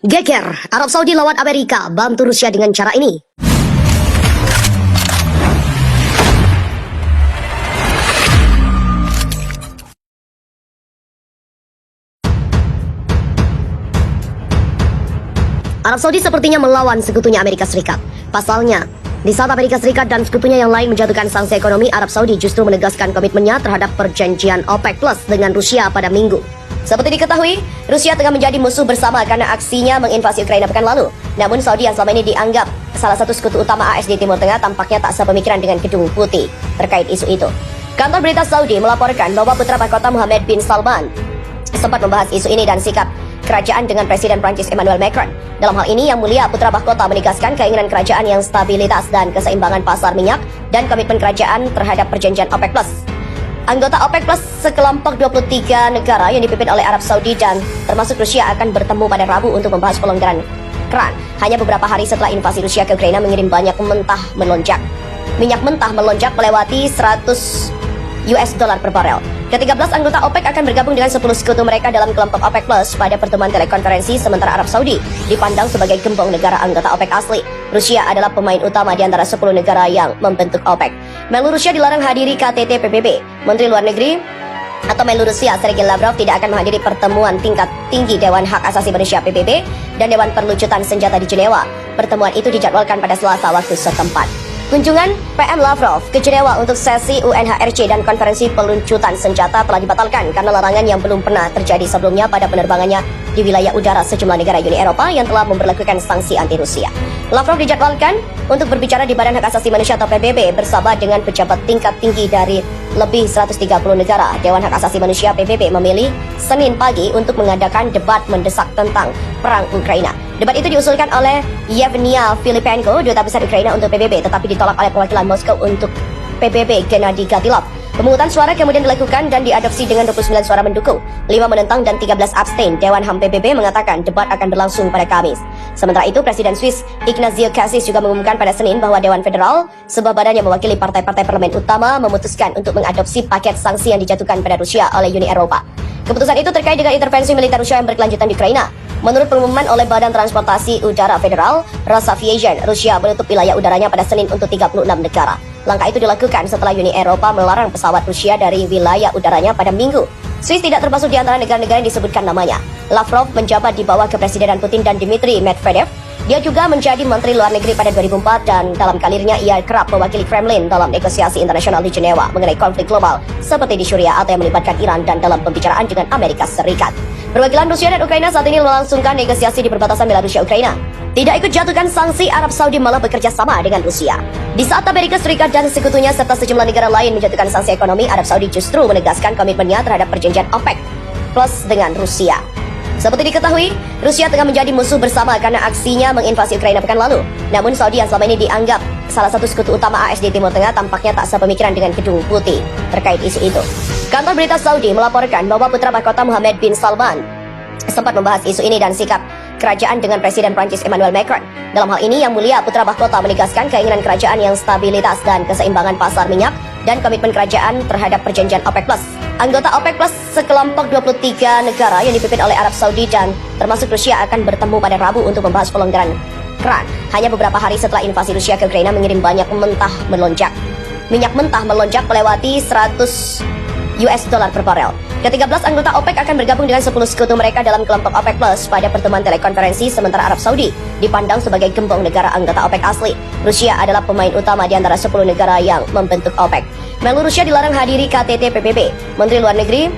Geger, Arab Saudi lawan Amerika, bantu Rusia dengan cara ini. Arab Saudi sepertinya melawan sekutunya Amerika Serikat. Pasalnya, di saat Amerika Serikat dan sekutunya yang lain menjatuhkan sanksi ekonomi, Arab Saudi justru menegaskan komitmennya terhadap perjanjian OPEC Plus dengan Rusia pada Minggu. Seperti diketahui, Rusia tengah menjadi musuh bersama karena aksinya menginvasi Ukraina pekan lalu. Namun Saudi yang selama ini dianggap salah satu sekutu utama AS di Timur Tengah tampaknya tak sepemikiran dengan Gedung Putih terkait isu itu. Kantor berita Saudi melaporkan bahwa putra mahkota Mohammed bin Salman sempat membahas isu ini dan sikap kerajaan dengan Presiden Prancis Emmanuel Macron. Dalam hal ini, Yang Mulia Putra Mahkota menegaskan keinginan kerajaan yang stabilitas dan keseimbangan pasar minyak dan komitmen kerajaan terhadap perjanjian OPEC Plus. Anggota OPEC Plus sekelompok 23 negara yang dipimpin oleh Arab Saudi dan termasuk Rusia akan bertemu pada Rabu untuk membahas pelonggaran keran. Hanya beberapa hari setelah invasi Rusia ke Ukraina mengirim banyak minyak mentah melonjak melewati 100 US dollar per barel. Ke-13 anggota OPEC akan bergabung dengan 10 sekutu mereka dalam kelompok OPEC Plus pada pertemuan telekonferensi, sementara Arab Saudi dipandang sebagai gembong negara anggota OPEC asli. Rusia adalah pemain utama di antara 10 negara yang membentuk OPEC. Menlu Rusia dilarang hadiri KTT PBB. Menteri Luar Negeri atau Menlu Rusia Sergei Lavrov tidak akan menghadiri pertemuan tingkat tinggi Dewan Hak Asasi Manusia PBB dan Dewan Perlucutan Senjata di Jenewa. Pertemuan itu dijadwalkan pada Selasa waktu setempat. Kunjungan PM Lavrov ke Jenewa untuk sesi UNHRC dan konferensi peluncutan senjata telah dibatalkan karena larangan yang belum pernah terjadi sebelumnya pada penerbangannya di wilayah udara sejumlah negara Uni Eropa yang telah memberlakukan sanksi anti-Rusia. Lavrov dijadwalkan untuk berbicara di Badan Hak Asasi Manusia atau PBB bersama dengan pejabat tingkat tinggi dari lebih 130 negara. Dewan Hak Asasi Manusia PBB memilih Senin pagi untuk mengadakan debat mendesak tentang perang Ukraina. Debat itu diusulkan oleh Yevgenia Filipenko, duta besar Ukraina untuk PBB, tetapi ditolak oleh perwakilan Moskow untuk PBB Gennady Gatilov. Pemungutan suara kemudian dilakukan dan diadopsi dengan 29 suara mendukung, 5 menentang dan 13 abstain. Dewan HAM PBB mengatakan debat akan berlangsung pada Kamis. Sementara itu, Presiden Swiss Ignazio Cassis juga mengumumkan pada Senin bahwa Dewan Federal, sebuah badan yang mewakili partai-partai parlemen utama, memutuskan untuk mengadopsi paket sanksi yang dijatuhkan pada Rusia oleh Uni Eropa. Keputusan itu terkait dengan intervensi militer Rusia yang berkelanjutan di Ukraina. Menurut pengumuman oleh Badan Transportasi Udara Federal, Rosaviation, Rusia menutup wilayah udaranya pada Senin untuk 36 negara. Langkah itu dilakukan setelah Uni Eropa melarang pesawat Rusia dari wilayah udaranya pada Minggu. Swiss tidak termasuk di antara negara-negara yang disebutkan namanya. Lavrov menjabat di bawah kepresidenan Putin dan Dmitry Medvedev. Dia juga menjadi Menteri Luar Negeri pada 2004 dan dalam karirnya ia kerap mewakili Kremlin dalam negosiasi internasional di Jenewa mengenai konflik global seperti di Syria atau yang melibatkan Iran dan dalam pembicaraan dengan Amerika Serikat. Perwakilan Rusia dan Ukraina saat ini melangsungkan negosiasi di perbatasan Belarusia-Ukraina. Tidak ikut jatuhkan sanksi, Arab Saudi malah bekerja sama dengan Rusia. Di saat Amerika Serikat dan sekutunya serta sejumlah negara lain menjatuhkan sanksi ekonomi, Arab Saudi justru menegaskan komitmennya terhadap perjanjian OPEC Plus dengan Rusia. Seperti diketahui, Rusia tengah menjadi musuh bersama karena aksinya menginvasi Ukraina pekan lalu. Namun Saudi yang selama ini dianggap salah satu sekutu utama AS di Timur Tengah tampaknya tak sepemikiran dengan Gedung Putih terkait isu itu. Kantor berita Saudi melaporkan bahwa putra mahkota Mohammed bin Salman sempat membahas isu ini dan sikap kerajaan dengan Presiden Prancis Emmanuel Macron. Dalam hal ini, Yang Mulia Putra Mahkota menegaskan keinginan kerajaan yang stabilitas dan keseimbangan pasar minyak dan komitmen kerajaan terhadap perjanjian OPEC Plus. Anggota OPEC Plus sekelompok 23 negara yang dipimpin oleh Arab Saudi dan termasuk Rusia akan bertemu pada Rabu untuk membahas pelonggaran keran. Hanya beberapa hari setelah invasi Rusia ke Ukraina mengirim minyak mentah melonjak melewati 100 US dollar per barel. Ke-13 anggota OPEC akan bergabung dengan 10 sekutu mereka dalam kelompok OPEC Plus pada pertemuan telekonferensi, sementara Arab Saudi dipandang sebagai gembong negara anggota OPEC asli. Rusia adalah pemain utama di antara 10 negara yang membentuk OPEC. Menlu Rusia dilarang hadiri KTT PBB. Menteri Luar Negeri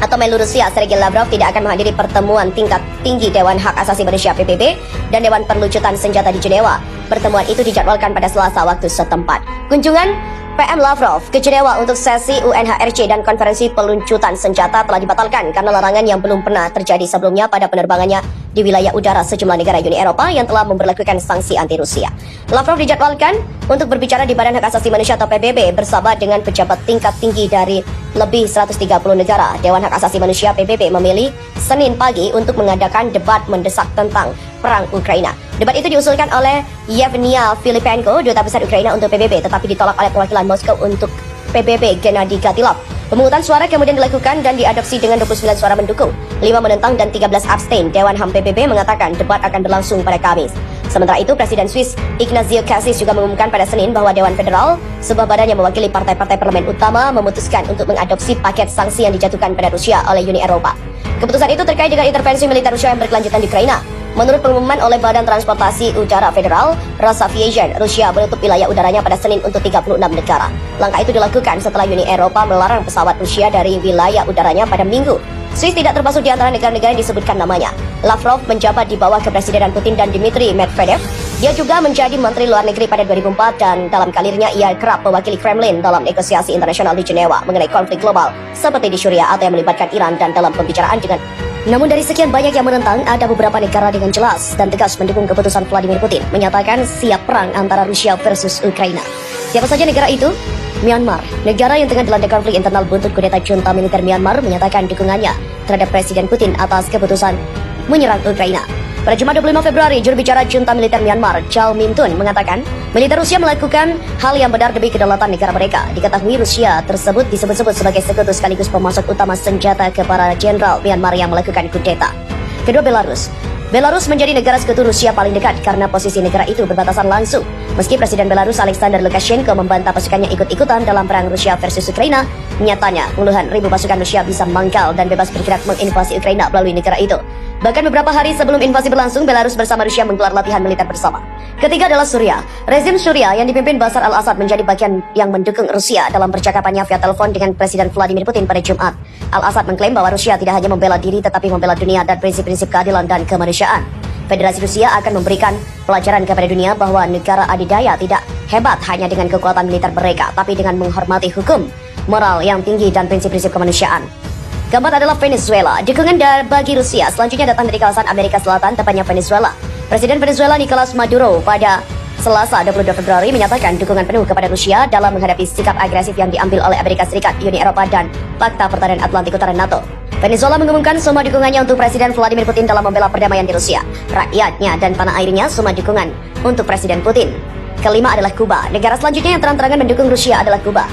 atau Menlu Rusia Sergei Lavrov tidak akan menghadiri pertemuan tingkat tinggi Dewan Hak Asasi Manusia PBB dan Dewan Perlucutan Senjata di Jenewa. Pertemuan itu dijadwalkan pada Selasa waktu setempat. Kunjungan PM Lavrov ke Jenewa untuk sesi UNHRC dan konferensi peluncutan senjata telah dibatalkan karena larangan yang belum pernah terjadi sebelumnya pada penerbangannya di wilayah udara sejumlah negara Uni Eropa yang telah memberlakukan sanksi anti-Rusia. Lavrov dijadwalkan untuk berbicara di Badan Hak Asasi Manusia atau PBB bersama dengan pejabat tingkat tinggi dari lebih 130 negara. Dewan Hak Asasi Manusia PBB memilih Senin pagi untuk mengadakan debat mendesak tentang perang Ukraina. Debat itu diusulkan oleh Yevgenia Filipenko, duta besar Ukraina untuk PBB, tetapi ditolak oleh perwakilan Moskow untuk PBB Gennady Gatilov. Pemungutan suara kemudian dilakukan dan diadopsi dengan 29 suara mendukung, 5 menentang dan 13 abstain. Dewan HAM PBB mengatakan debat akan berlangsung pada Kamis. Sementara itu, Presiden Swiss Ignazio Cassis juga mengumumkan pada Senin bahwa Dewan Federal, sebuah badan yang mewakili partai-partai parlemen utama, memutuskan untuk mengadopsi paket sanksi yang dijatuhkan pada Rusia oleh Uni Eropa. Keputusan itu terkait dengan intervensi militer Rusia yang berkelanjutan di Ukraina. Menurut pengumuman oleh Badan Transportasi Udara Federal, Rosaviation, Rusia menutup wilayah udaranya pada Senin untuk 36 negara. Langkah itu dilakukan setelah Uni Eropa melarang pesawat Rusia dari wilayah udaranya pada Minggu. Swiss tidak termasuk di antara negara-negara yang disebutkan namanya. Lavrov menjabat di bawah kepresidenan Putin dan Dmitry Medvedev. Dia juga menjadi Menteri Luar Negeri pada 2004 dan dalam karirnya ia kerap mewakili Kremlin dalam negosiasi internasional di Jenewa mengenai konflik global seperti di Syria atau yang melibatkan Iran dan dalam pembicaraan dengan. Namun dari sekian banyak yang menentang, ada beberapa negara dengan jelas dan tegas mendukung keputusan Vladimir Putin, menyatakan siap perang antara Rusia versus Ukraina. Siapa saja negara itu? Myanmar, negara yang tengah dilanda konflik internal buntut kudeta junta militer Myanmar, menyatakan dukungannya terhadap Presiden Putin atas keputusan menyerang Ukraina. Pada Jumat 25 Februari, juru bicara junta militer Myanmar, Chow Min Tun, mengatakan militer Rusia melakukan hal yang benar demi kedaulatan negara mereka. Diketahui Rusia tersebut disebut-sebut sebagai sekutu sekaligus pemasok utama senjata ke para jenderal Myanmar yang melakukan kudeta. Kedua, Belarus. Belarus menjadi negara sekutu Rusia paling dekat karena posisi negara itu berbatasan langsung. Meski Presiden Belarus Alexander Lukashenko membantah pasukannya ikut-ikutan dalam perang Rusia versus Ukraina, nyatanya puluhan ribu pasukan Rusia bisa mangkal dan bebas bergerak menginvasi Ukraina melalui negara itu. Bahkan beberapa hari sebelum invasi berlangsung, Belarus bersama Rusia menggelar latihan militer bersama. Ketiga adalah Suriah. Rezim Suriah yang dipimpin Bashar al-Assad menjadi bagian yang mendukung Rusia dalam percakapannya via telepon dengan Presiden Vladimir Putin pada Jumat. Al-Assad mengklaim bahwa Rusia tidak hanya membela diri tetapi membela dunia dan prinsip-prinsip keadilan dan kemanusiaan. Federasi Rusia akan memberikan pelajaran kepada dunia bahwa negara adidaya tidak hebat hanya dengan kekuatan militer mereka, tapi dengan menghormati hukum, moral yang tinggi dan prinsip-prinsip kemanusiaan. Keempat adalah Venezuela. Dukungan bagi Rusia selanjutnya datang dari kawasan Amerika Selatan, tepatnya Venezuela. Presiden Venezuela Nicolas Maduro pada Selasa 22 Februari menyatakan dukungan penuh kepada Rusia dalam menghadapi sikap agresif yang diambil oleh Amerika Serikat, Uni Eropa, dan Fakta Pertahanan Atlantik Utara NATO. Venezuela mengumumkan semua dukungannya untuk Presiden Vladimir Putin dalam membela perdamaian di Rusia, rakyatnya, dan tanah airnya, semua dukungan untuk Presiden Putin. Kelima adalah Kuba. Negara selanjutnya yang terang-terangan mendukung Rusia adalah Kuba.